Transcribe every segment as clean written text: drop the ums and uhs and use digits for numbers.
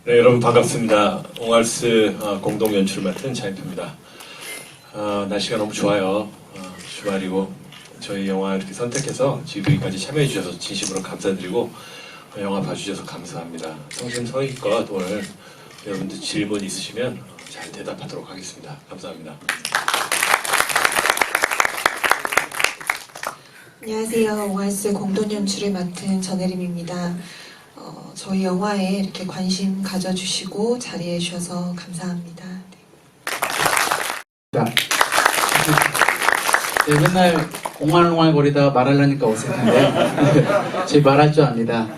네, 여러분 반갑습니다. 옹알스 공동 연출을 맡은 차인표입니다. 날씨가 너무 좋아요. 주말이고 저희 영화 이렇게 선택해서 지금까지 참여해 주셔서 진심으로 감사드리고 영화 봐주셔서 감사합니다. 성심성의껏 오늘 여러분들 질문 있으시면 잘 대답하도록 하겠습니다. 감사합니다. 안녕하세요. 옹알스 공동 연출을 맡은 전혜림입니다. 저희 영화에 이렇게 관심 가져주시고 자리해 주셔서 감사합니다. 네, 맨날 옹알옹알 거리다가 말하려니까 어색한데 저희 말할 줄 압니다.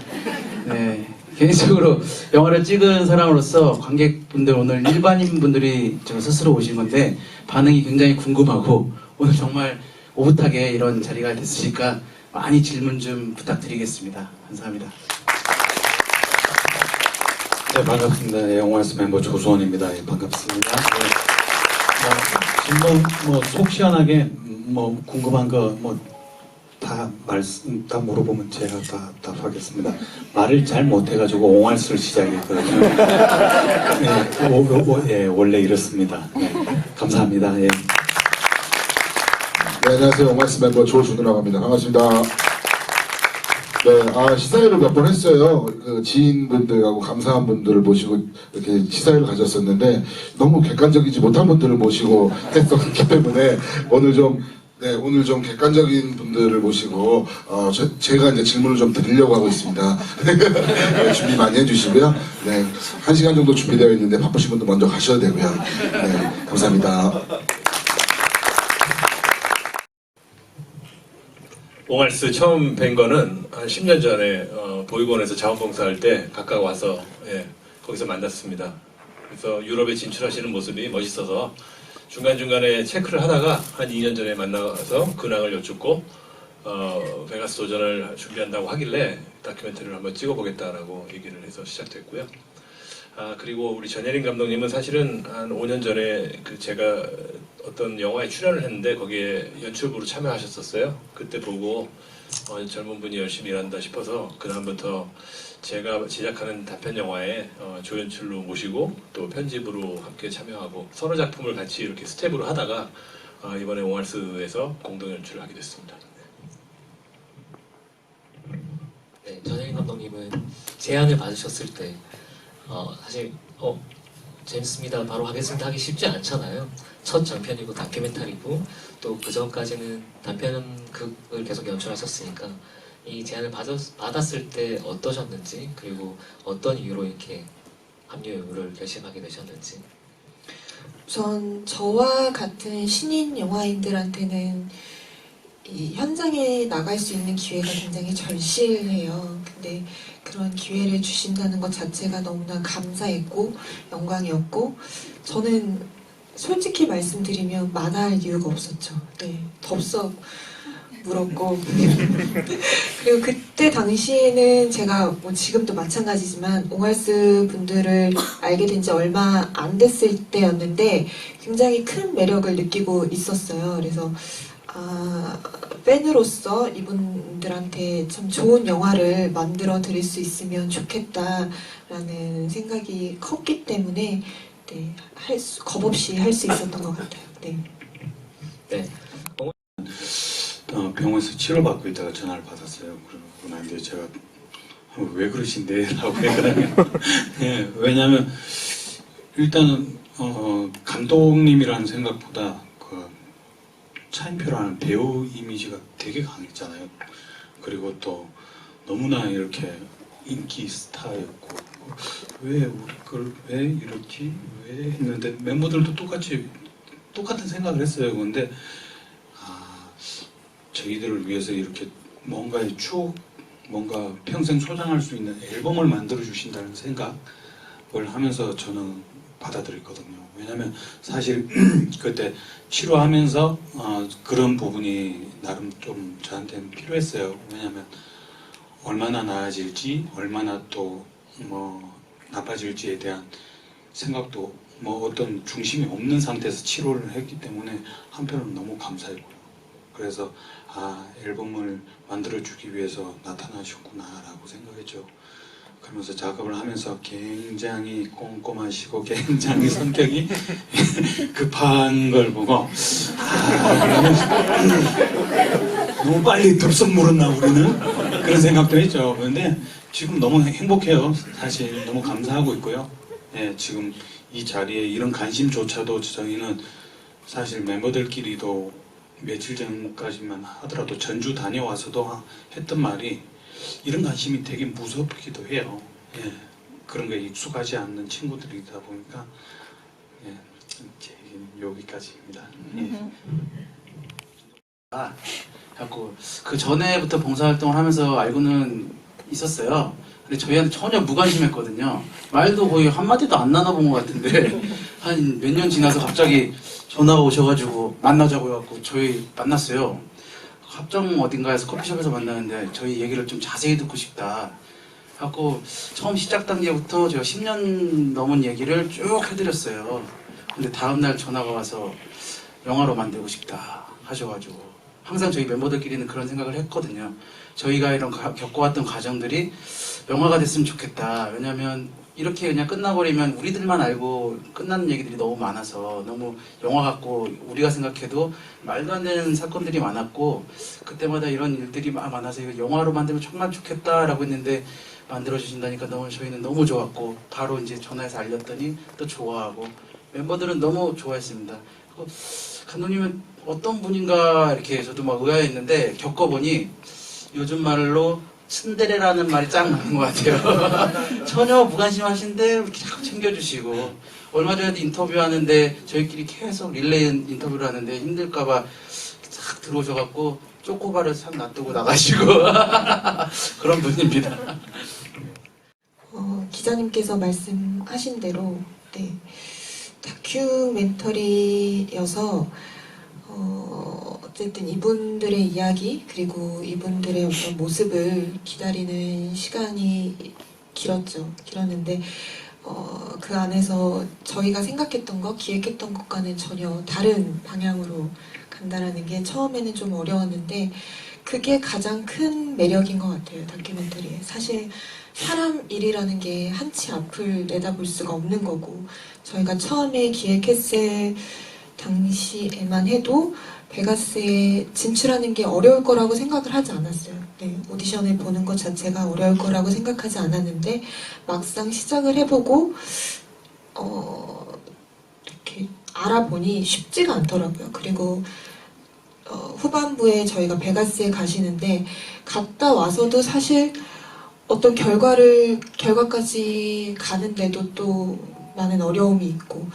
네, 개인적으로 영화를 찍은 사람으로서 관객분들 오늘 일반인 분들이 지금 스스로 오신 건데 반응이 굉장히 궁금하고 오늘 정말 오붓하게 이런 자리가 됐으니까 많이 질문 좀 부탁드리겠습니다. 감사합니다. 네, 반갑습니다. 네, 옹알스 멤버 조수원입니다. 네, 반갑습니다. 네. 지금 속 시원하게 궁금한 거 다 물어보면 제가 다 답하겠습니다. 말을 잘 못해가지고 옹알스를 시작했거든요. 네, 원래 이렇습니다. 네, 감사합니다. 예. 네, 안녕하세요. 옹알스 멤버 조준우라고 합니다. 반갑습니다. 네, 시사회를 몇 번 했어요. 그 지인분들하고 감사한 분들을 모시고 이렇게 시사회를 가졌었는데 너무 객관적이지 못한 분들을 모시고 했었기 때문에 오늘 좀 객관적인 분들을 모시고 제가 이제 질문을 좀 드리려고 하고 있습니다. 네, 준비 많이 해주시고요. 네, 1시간 정도 준비되어 있는데 바쁘신 분들 먼저 가셔도 되고요. 네, 감사합니다. 옹알스 처음 뵌 거는 한 10년 전에 보육원에서 자원봉사할 때 각각 와서 거기서 만났습니다. 그래서 유럽에 진출하시는 모습이 멋있어서 중간중간에 체크를 하다가 한 2년 전에 만나서 근황을 여쭙고 베가스 도전을 준비한다고 하길래 다큐멘터리를 한번 찍어보겠다라고 얘기를 해서 시작됐고요. 그리고 우리 전예린 감독님은 사실은 한 5년 전에 제가 어떤 영화에 출연을 했는데 거기에 연출부로 참여하셨었어요. 그때 보고 젊은 분이 열심히 일한다 싶어서 그다음부터 제가 제작하는 단편 영화에 조연출로 모시고 또 편집으로 함께 참여하고 서너 작품을 같이 이렇게 스텝으로 하다가 이번에 옹알스에서 공동 연출을 하게 됐습니다. 네, 전혜린 감독님은 제안을 받으셨을 때 사실 재밌습니다 바로 하겠습니다 하기 쉽지 않잖아요. 첫 장편이고 다큐멘터리고 또 그 전까지는 단편극을 계속 연출하셨으니까 이 제안을 받았을 때 어떠셨는지, 그리고 어떤 이유로 이렇게 합류 여부를 결심하게 되셨는지. 우선 저와 같은 신인 영화인들한테는 이 현장에 나갈 수 있는 기회가 굉장히 절실해요. 근데 그런 기회를 주신다는 것 자체가 너무나 감사했고 영광이었고, 저는 솔직히 말씀드리면 만화할 이유가 없었죠. 네, 덥석 물었고 그리고 그때 당시에는 제가 지금도 마찬가지지만 옹알스 분들을 알게 된 지 얼마 안 됐을 때였는데 굉장히 큰 매력을 느끼고 있었어요. 그래서 팬으로서 이분들한테 참 좋은 영화를 만들어 드릴 수 있으면 좋겠다라는 생각이 컸기 때문에 겁없이 할 수 있었던 것 같아요. 네. 네. 병원에서 치료받고 있다가 전화를 받았어요. 그러고 나는데 제가 왜 그러신데? 라고 했거든요. 네, 왜냐하면 일단은 감독님이라는 생각보다 차인표라는 배우 이미지가 되게 강했잖아요. 그리고 또 너무나 이렇게 인기 스타였고 왜 우리 걸 왜 이렇지? 왜 했는데 멤버들도 똑같은 생각을 했어요. 근데 저희들을 위해서 이렇게 뭔가의 추억, 뭔가 평생 소장할 수 있는 앨범을 만들어 주신다는 생각을 하면서 저는 받아들였거든요. 왜냐면 사실 그때 치료하면서 그런 부분이 나름 좀 저한테는 필요했어요. 왜냐면 얼마나 나아질지, 얼마나 또 나빠질지에 대한 생각도 어떤 중심이 없는 상태에서 치료를 했기 때문에 한편으로는 너무 감사했고요. 그래서 앨범을 만들어주기 위해서 나타나셨구나 라고 생각했죠. 그러면서 작업을 하면서 굉장히 꼼꼼하시고 굉장히 성격이 급한 걸 보고 너무 빨리 덥석 물었나 우리는 그런 생각도 했죠. 그런데 지금 너무 행복해요. 사실 너무 감사하고 있고요. 예, 지금 이 자리에 이런 관심조차도 저희는 사실 멤버들끼리도 며칠 전까지만 하더라도 전주 다녀와서도 했던 말이 이런 관심이 되게 무섭기도 해요. 예, 그런 거에 익숙하지 않는 친구들이다 보니까 예, 제 얘기는 여기까지입니다. 예. 자꾸 그 전에부터 봉사활동을 하면서 알고는 있었어요. 근데 저희한테 전혀 무관심했거든요. 말도 거의 한마디도 안 나눠본 것 같은데 한 몇 년 지나서 갑자기 전화가 오셔가지고 만나자고 해갖고 저희 만났어요. 합정 어딘가에서 커피숍에서 만나는데 저희 얘기를 좀 자세히 듣고 싶다 하고 처음 시작 단계부터 제가 10년 넘은 얘기를 쭉 해드렸어요. 근데 다음날 전화가 와서 영화로 만들고 싶다 하셔가지고 항상 저희 멤버들끼리는 그런 생각을 했거든요. 저희가 이런 겪어왔던 과정들이 영화가 됐으면 좋겠다. 왜냐면 이렇게 그냥 끝나버리면 우리들만 알고 끝나는 얘기들이 너무 많아서 너무 영화 같고 우리가 생각해도 말도 안 되는 사건들이 많았고 그때마다 이런 일들이 많아서 이거 영화로 만들면 정말 좋겠다라고 했는데 만들어주신다니까 저희는 너무 좋았고 바로 이제 전화해서 알렸더니 또 좋아하고 멤버들은 너무 좋아했습니다. 그리고 감독님은 어떤 분인가 이렇게 저도 막 의아했는데 겪어보니 요즘 말로 츤데레라는 말이 짱 맞는 것 같아요. 전혀 무관심하신데 이렇게 자꾸 챙겨주시고 얼마 전에도 인터뷰하는데 저희끼리 계속 릴레이 인터뷰를 하는데 힘들까봐 싹 들어오셔갖고 쪼꼬바를 싹 놔두고 나가시고 그런 분입니다. 기자님께서 말씀하신 대로 네, 다큐멘터리여서 어쨌든 이분들의 이야기 그리고 이분들의 어떤 모습을 기다리는 시간이 길었는데 그 안에서 저희가 생각했던 것, 기획했던 것과는 전혀 다른 방향으로 간다라는 게 처음에는 좀 어려웠는데 그게 가장 큰 매력인 것 같아요. 다큐멘터리에. 사실 사람 일이라는 게 한치 앞을 내다볼 수가 없는 거고 저희가 처음에 기획했을 당시에만 해도 베가스에 진출하는 게 어려울 거라고 생각을 하지 않았어요. 네, 오디션을 보는 것 자체가 어려울 거라고 생각하지 않았는데 막상 시작을 해보고 이렇게 알아보니 쉽지가 않더라고요. 그리고 후반부에 저희가 베가스에 가시는데 갔다 와서도 사실 어떤 결과까지 가는데도 또 많은 어려움이 있고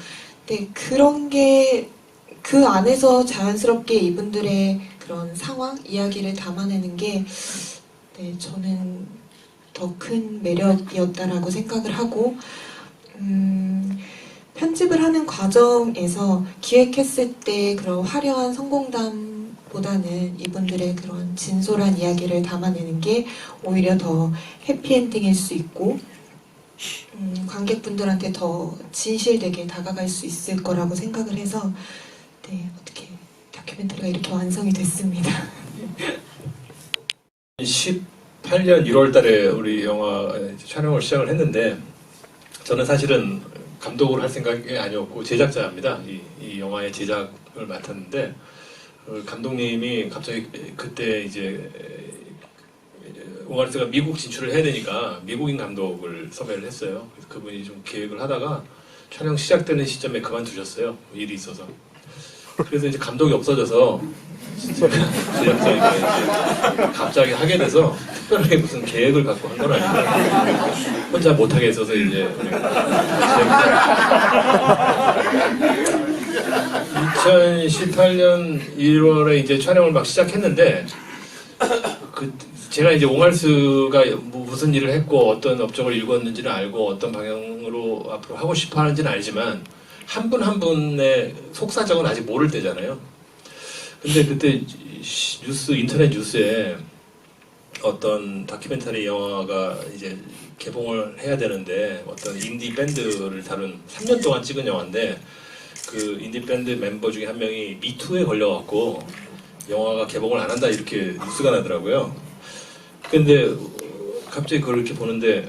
근데 그런 게 그 안에서 자연스럽게 이분들의 그런 상황, 이야기를 담아내는 게 네, 저는 더 큰 매력이었다라고 생각을 하고 편집을 하는 과정에서 기획했을 때 그런 화려한 성공담보다는 이분들의 그런 진솔한 이야기를 담아내는 게 오히려 더 해피엔딩일 수 있고 관객분들한테 더 진실되게 다가갈 수 있을 거라고 생각을 해서 네, 어떻게 다큐멘터리가 이렇게 완성이 됐습니다. 18년 1월 달에 우리 영화 촬영을 시작을 했는데 저는 사실은 감독을 할 생각이 아니었고 제작자입니다. 이 영화의 제작을 맡았는데 감독님이 갑자기 그때 이제 옹알스가 미국 진출을 해야 되니까 미국인 감독을 섭외를 했어요. 그래서 그분이 좀 계획을 하다가 촬영 시작되는 시점에 그만두셨어요. 일이 있어서. 그래서 이제 감독이 없어져서 제작자가 이제 갑자기 하게 돼서 특별하게 무슨 계획을 갖고 한 건 아니고 혼자 못하게 했어서 이제 2018년 1월에 이제 촬영을 막 시작했는데 제가 이제 옹알스가 무슨 일을 했고 어떤 업적을 일궜는지는 알고 어떤 방향으로 앞으로 하고 싶어 하는지는 알지만 한 분 한 분의 속사정은 아직 모를 때잖아요. 근데 그때 인터넷 뉴스에 어떤 다큐멘터리 영화가 이제 개봉을 해야 되는데 어떤 인디 밴드를 다룬 3년 동안 찍은 영화인데 그 인디 밴드 멤버 중에 한 명이 미투에 걸려갖고 영화가 개봉을 안 한다 이렇게 뉴스가 나더라고요. 근데 갑자기 그걸 이렇게 보는데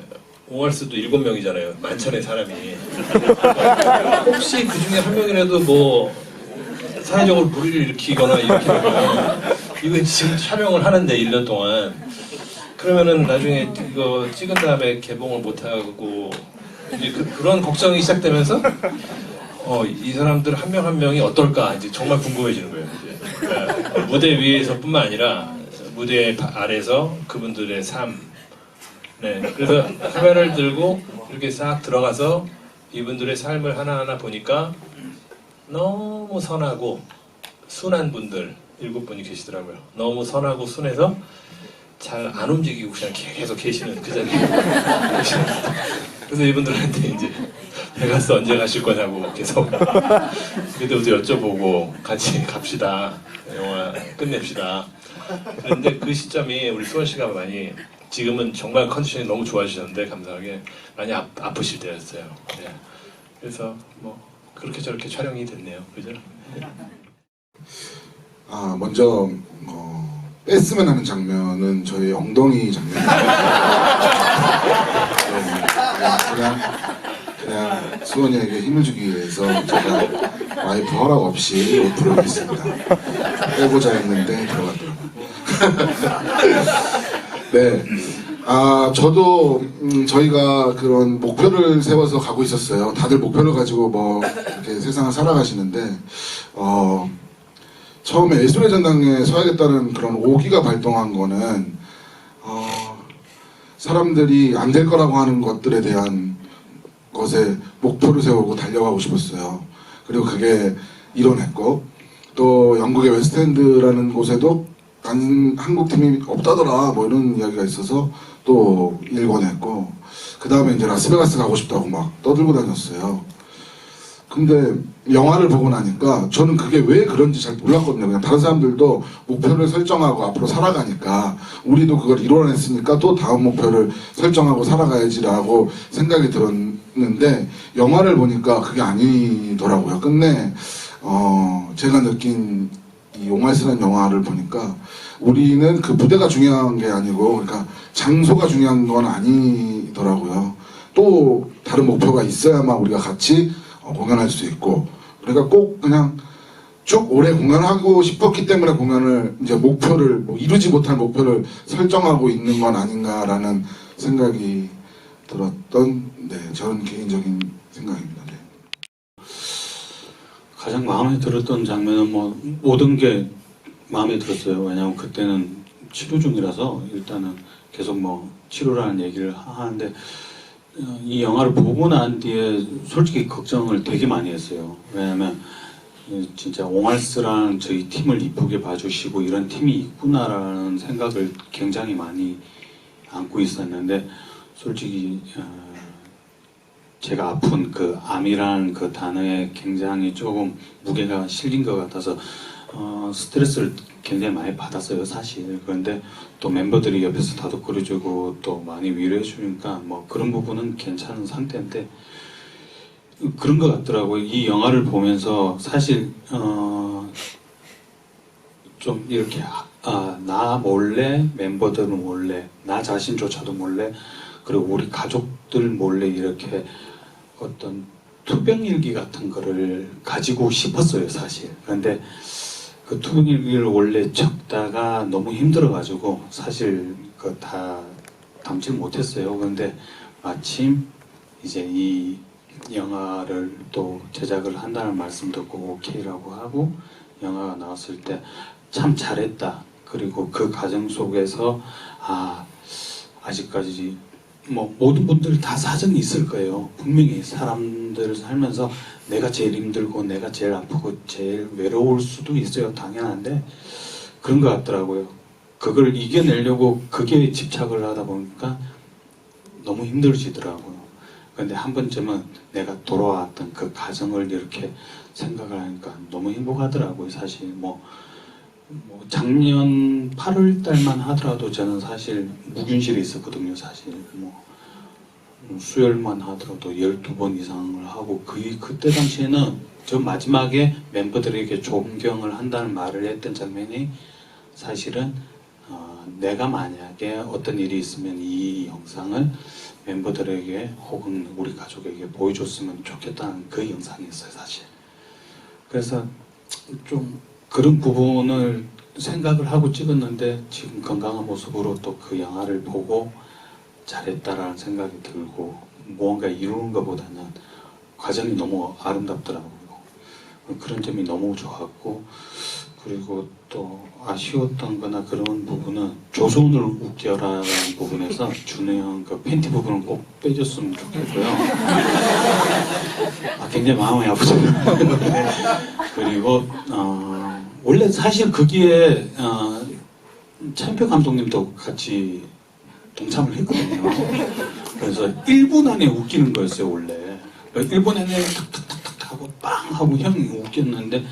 옹알스도 7명이잖아요. 만천의 사람이. 혹시 그 중에 한 명이라도 뭐 사회적으로 불의를 일으키거나 이렇게면 이거 지금 촬영을 하는데 1년 동안 그러면은 나중에 이거 찍은 다음에 개봉을 못하고 이제 그런 걱정이 시작되면서 이 사람들 한 명 한 명이 어떨까 이제 정말 궁금해지는 거예요. 이제. 그러니까 무대 위에서뿐만 아니라 무대 아래서 그분들의 삶. 네, 그래서 카메라를 들고 이렇게 싹 들어가서 이분들의 삶을 하나하나 보니까 너무 선하고 순한 분들 7분이 계시더라고요. 너무 선하고 순해서 잘 안 움직이고 그냥 계속 계시는 그 자리에 계시는. 그래서 이분들한테 이제 베가스 언제 가실 거냐고 계속 그때부터 여쭤보고 같이 갑시다. 영화 끝냅시다. 그런데 그 시점이 우리 수원 씨가 많이 지금은 정말 컨디션이 너무 좋아지셨는데 감사하게 많이 아프실 때였어요. 네. 그래서 뭐 그렇게 저렇게 촬영이 됐네요. 그죠? 먼저 뺐으면 하는 장면은 저희 엉덩이 장면입니다. 그냥 수원이에게 힘을 주기 위해서 제가 와이프 허락 없이 옷을 입었습니다. 빼고자 했는데 들어갔더라고요. 네. 저도 저희가 그런 목표를 세워서 가고 있었어요. 다들 목표를 가지고 뭐 이렇게 세상을 살아가시는데 처음에 예술의 전당에 서야겠다는 그런 오기가 발동한 거는 사람들이 안 될 거라고 하는 것들에 대한 것에 목표를 세우고 달려가고 싶었어요. 그리고 그게 이뤄냈고 또 영국의 웨스트엔드라는 곳에도 한국 팀이 없다더라 뭐 이런 이야기가 있어서 또 일궈냈고 그 다음에 이제 라스베가스 가고 싶다고 막 떠들고 다녔어요. 근데 영화를 보고 나니까 저는 그게 왜 그런지 잘 몰랐거든요. 그냥 다른 사람들도 목표를 설정하고 앞으로 살아가니까 우리도 그걸 이뤄냈으니까 또 다음 목표를 설정하고 살아가야지라고 생각이 들었는데 영화를 보니까 그게 아니더라고요. 끝내 제가 느낀 이 옹알스라는 영화를 보니까 우리는 그 무대가 중요한 게 아니고 그러니까 장소가 중요한 건 아니더라고요. 또 다른 목표가 있어야만 우리가 같이 공연할 수 있고 그러니까 꼭 그냥 쭉 오래 공연하고 싶었기 때문에 공연을 이제 목표를 뭐 이루지 못할 목표를 설정하고 있는 건 아닌가라는 생각이 들었던 저는 개인적인 생각입니다. 네. 가장 마음에 들었던 장면은 뭐 모든 게 마음에 들었어요. 왜냐하면 그때는 치료 중이라서 일단은 계속 뭐 치료라는 얘기를 하는데 이 영화를 보고 난 뒤에 솔직히 걱정을 되게 많이 했어요. 왜냐면 진짜 옹알스라는 저희 팀을 이쁘게 봐주시고 이런 팀이 있구나라는 생각을 굉장히 많이 안고 있었는데 솔직히 제가 아픈 그 암이라는 그 단어에 굉장히 조금 무게가 실린 것 같아서 스트레스를 굉장히 많이 받았어요, 사실. 그런데 또 멤버들이 옆에서 다독거려주고 또 많이 위로해주니까 뭐 그런 부분은 괜찮은 상태인데 그런 것 같더라고요. 이 영화를 보면서 사실 좀 이렇게 나 몰래, 멤버들은 몰래, 나 자신조차도 몰래, 그리고 우리 가족들 몰래 이렇게 어떤 투병일기 같은 거를 가지고 싶었어요, 사실. 그런데 그 투병일기를 원래 적다가 너무 힘들어가지고 사실 그 다 담지 못했어요. 그런데 마침 이제 이 영화를 또 제작을 한다는 말씀 듣고 오케이라고 하고 영화가 나왔을 때 참 잘했다. 그리고 그 과정 속에서 아직까지 뭐 모든 분들 다 사정이 있을 거예요. 분명히 사람들을 살면서 내가 제일 힘들고 내가 제일 아프고 제일 외로울 수도 있어요. 당연한데 그런 것 같더라고요. 그걸 이겨내려고 그게 집착을 하다 보니까 너무 힘들어지더라고요. 그런데 한 번쯤은 내가 돌아왔던 그 과정을 이렇게 생각을 하니까 너무 행복하더라고요. 사실 뭐 작년 8월 달만 하더라도 저는 사실 무균실에 있었거든요. 사실 뭐 수혈만 하더라도 12번 이상을 하고 그때 당시에는 저 마지막에 멤버들에게 존경을 한다는 말을 했던 장면이 사실은 내가 만약에 어떤 일이 있으면 이 영상을 멤버들에게 혹은 우리 가족에게 보여줬으면 좋겠다는 그 영상이었어요, 사실. 그래서 좀 그런 부분을 생각을 하고 찍었는데 지금 건강한 모습으로 또 그 영화를 보고 잘했다라는 생각이 들고 무언가 이루는 것보다는 과정이 너무 아름답더라고요. 그런 점이 너무 좋았고, 그리고 또 아쉬웠던 거나 그런 부분은 조선을 웃겨라라는 부분에서 준호 형 그 팬티 부분은 꼭 빼줬으면 좋겠고요. 굉장히 마음이 아프죠. 그리고 원래 사실 거기에 차인표 감독님도 같이 동참을 했거든요. 그래서 1분 안에 웃기는 거였어요, 원래. 1분 안에 탁탁탁탁 하고 빵 하고 형이 웃겼는데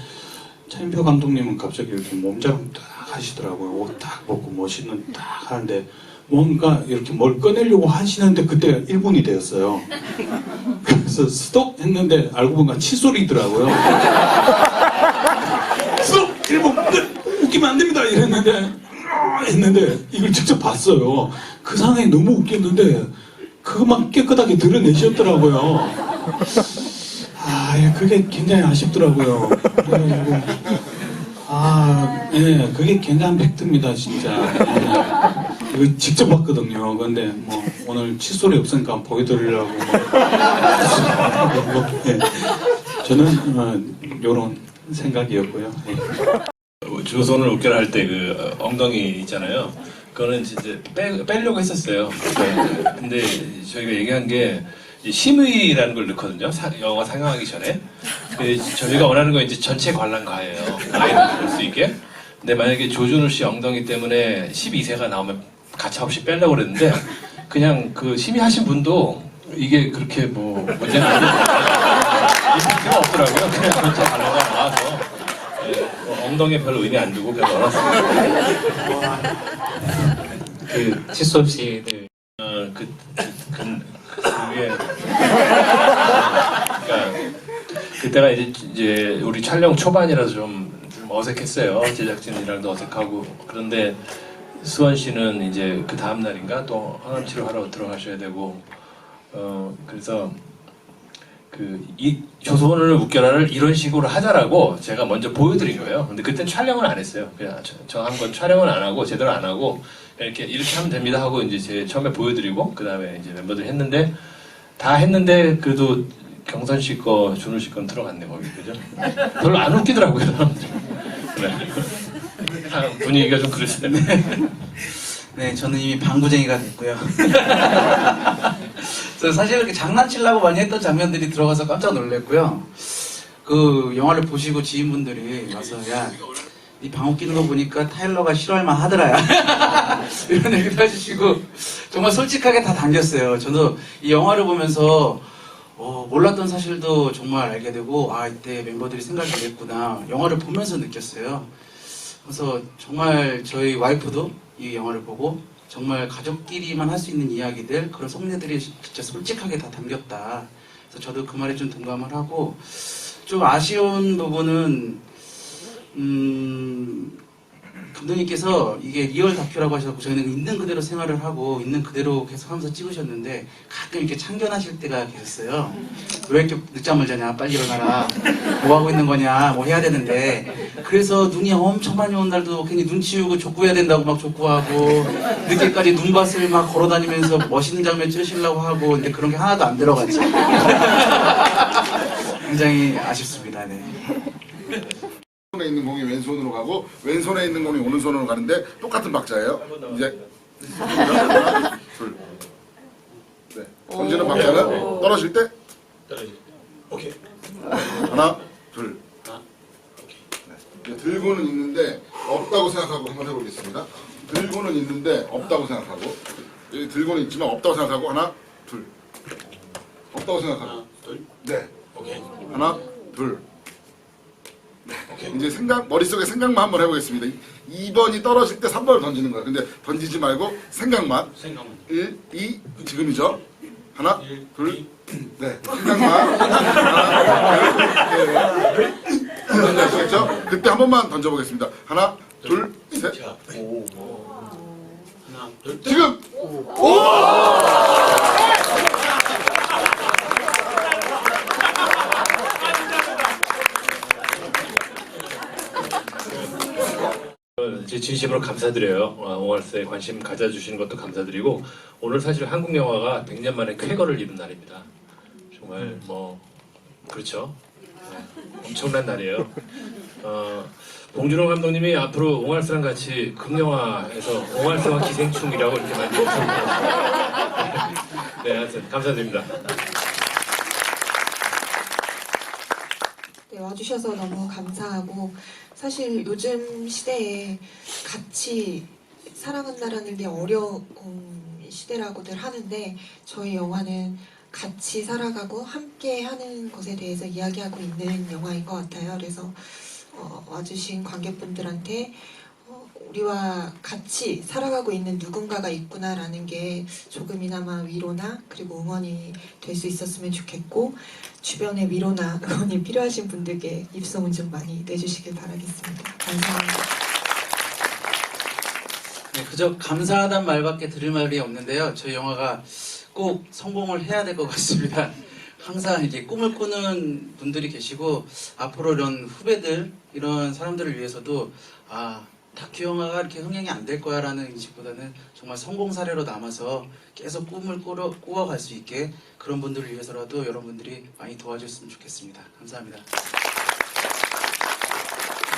차인표 감독님은 갑자기 이렇게 몸자랑 딱 하시더라고요. 옷 딱 벗고 멋있는 딱 하는데 뭔가 이렇게 뭘 꺼내려고 하시는데 그때가 1분이 되었어요. 그래서 스톱 했는데 알고 보니까 칫솔이더라고요. 스톱! 1분 끝! 웃기면 안 됩니다! 했는데 이걸 직접 봤어요. 그 상황이 너무 웃겼는데 그것만 깨끗하게 드러내셨더라고요. 그게 굉장히 아쉽더라고요. 그래가지고 그게 굉장한 팩트입니다, 진짜. 이거 직접 봤거든요. 근데 뭐 오늘 칫솔이 없으니까 보여드리려고. 저는 이런 생각이었고요. 조선을 웃겨라 할 때 그 엉덩이 있잖아요. 그거는 진짜 빼려고 했었어요. 근데 저희가 얘기한 게 심의라는 걸 넣거든요. 영화 상영하기 전에. 저희가 원하는 건 이제 전체 관람가예요. 아이들 볼 수 있게. 근데 만약에 조준호 씨 엉덩이 때문에 12세가 나오면 가차없이 빼려고 그랬는데 그냥 그 심의하신 분도 이게 그렇게 뭐 문제가 이펙트가 없더라고요. 그냥 전체 관람가 나와서 엉덩이에 별로 의미 안 두고 그냥 넣어놨습니다. 그 칫솔 씨들 그게 그러니까 그때가 이제 우리 촬영 초반이라서 좀 어색했어요. 제작진이랑도 어색하고. 그런데 수원 씨는 이제 그 다음 날인가 또 항암 치료하러 들어가셔야 되고 그래서 이 조선을 웃겨라를 이런 식으로 하자라고 제가 먼저 보여드린 거예요. 근데 그땐 촬영을 안 했어요. 그냥 정한 건 촬영을 안 하고 제대로 안 하고 이렇게 하면 됩니다 하고 이제 제 처음에 보여드리고 그 다음에 이제 멤버들이 했는데 다 했는데 그래도 경선 씨 거, 준호 씨 건 들어갔네 거기 그죠? 별로 안 웃기더라고요 사람들이. 분위기가 좀 그랬어요. 네, 저는 이미 방구쟁이가 됐고요. 그래서 사실 이렇게 장난치려고 많이 했던 장면들이 들어가서 깜짝 놀랐고요. 그 영화를 보시고 지인분들이 와서 야, 이 방귀 끼는 거 보니까 타일러가 싫어할만 하더라. 이런 얘기도 해주시고 정말 솔직하게 다 당겼어요. 저도 이 영화를 보면서 몰랐던 사실도 정말 알게 되고 이때 멤버들이 생각이 그랬구나. 영화를 보면서 느꼈어요. 그래서 정말 저희 와이프도 이 영화를 보고 정말 가족끼리만 할 수 있는 이야기들 그런 속내들이 진짜 솔직하게 다 담겼다. 그래서 저도 그 말에 좀 동감을 하고 좀 아쉬운 부분은 감독님께서 이게 리얼 다큐라고 하셔서 저희는 있는 그대로 생활을 하고 있는 그대로 계속 하면서 찍으셨는데 가끔 이렇게 참견하실 때가 계셨어요. 왜 이렇게 늦잠을 자냐, 빨리 일어나라, 뭐 하고 있는 거냐, 뭐 해야 되는데. 그래서 눈이 엄청 많이 온 날도 괜히 눈 치우고 족구해야 된다고 막 족구하고 늦게까지 눈밭을 막 걸어다니면서 멋있는 장면 찍으시려고 하고 근데 그런 게 하나도 안 들어갔죠. 굉장히 아쉽습니다. 네. 손에 있는 공이 왼손으로 가고 왼손에 있는 공이 오른손으로 가는데 똑같은 박자예요. 이제 하나, 둘. 네. 던지는 박자는 떨어질 때 오케이. 하나, 둘. 네. 들고는 있는데 없다고 생각하고 한번 해보겠습니다. 들고는 있는데 없다고 생각하고 여기 들고는 있지만 없다고 생각하고 하나, 둘. 없다고 생각하고 하나, 둘. 네. 오케이. 하나, 둘. 이제 머릿속에 생각만 한번 해보겠습니다. 2번이 떨어질 때 3번을 던지는 거야. 근데 던지지 말고 생각만. 1, 2, 지금이죠? 하나, 둘, 네. 생각만. 하나, 둘, 네. 아시겠죠? 그때 한 번만 던져보겠습니다. 하나, 둘, 셋. 하나, 둘. 지금! 오! 진심으로 감사드려요. 옹알스에 관심 가져주시는 것도 감사드리고 오늘 사실 한국 영화가 100년 만에 쾌거를 이룬 날입니다. 정말 뭐 그렇죠. 엄청난 날이에요. 봉준호 감독님이 앞으로 옹알스랑 같이 금영화에서 옹알스와 기생충이라고 이렇게 많이 부르셨습니다. 네, 하여튼 감사드립니다. 네, 와주셔서 너무 감사하고 사실 요즘 시대에 같이 살아간다라는 게 어려운 시대라고들 하는데 저희 영화는 같이 살아가고 함께 하는 것에 대해서 이야기하고 있는 영화인 것 같아요. 그래서 와주신 관객분들한테 우리와 같이 살아가고 있는 누군가가 있구나라는 게 조금이나마 위로나 그리고 응원이 될 수 있었으면 좋겠고 주변에 위로나 응원이 필요하신 분들께 입소문 좀 많이 내주시길 바라겠습니다. 감사합니다. 네, 그저 감사하단 말밖에 들을 말이 없는데요. 저희 영화가 꼭 성공을 해야 될 것 같습니다. 항상 이제 꿈을 꾸는 분들이 계시고 앞으로 이런 후배들 이런 사람들을 위해서도 다큐 영화가 이렇게 흥행이 안 될 거야 라는 인식보다는 정말 성공 사례로 남아서 계속 꿈을 꾸어갈 수 있게 그런 분들을 위해서라도 여러분들이 많이 도와줬으면 좋겠습니다. 감사합니다.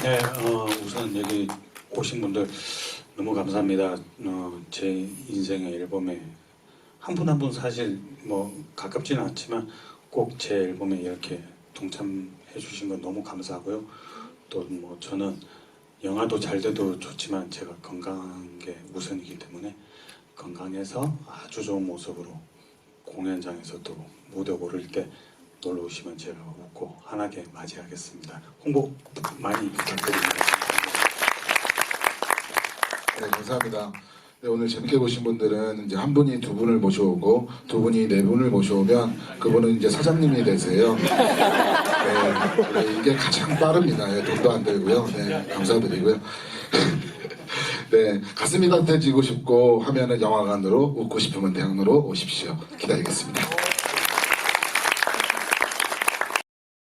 네, 우선 여기 오신 분들 너무 감사합니다. 제 인생의 앨범에 한 분 한 분 사실 뭐 가깝지는 않지만 꼭 제 앨범에 이렇게 동참해 주신 건 너무 감사하고요. 또 뭐 저는 영화도 잘 돼도 좋지만 제가 건강한 게 우선이기 때문에 건강해서 아주 좋은 모습으로 공연장에서 또 무대 오를 때 놀러 오시면 제가 웃고 환하게 맞이하겠습니다. 홍보 많이 부탁드립니다. 네, 감사합니다. 네, 오늘 재밌게 보신 분들은 이제 한 분이 두 분을 모셔오고 두 분이 네 분을 모셔오면 그분은 이제 사장님이 되세요. 네, 이게 가장 빠릅니다. 예, 돈도 안 들고요. 네, 감사드리고요. 네, 가슴이 따뜻해지고 싶고 하면은 영화관으로, 웃고 싶으면 대학로로 오십시오. 기다리겠습니다.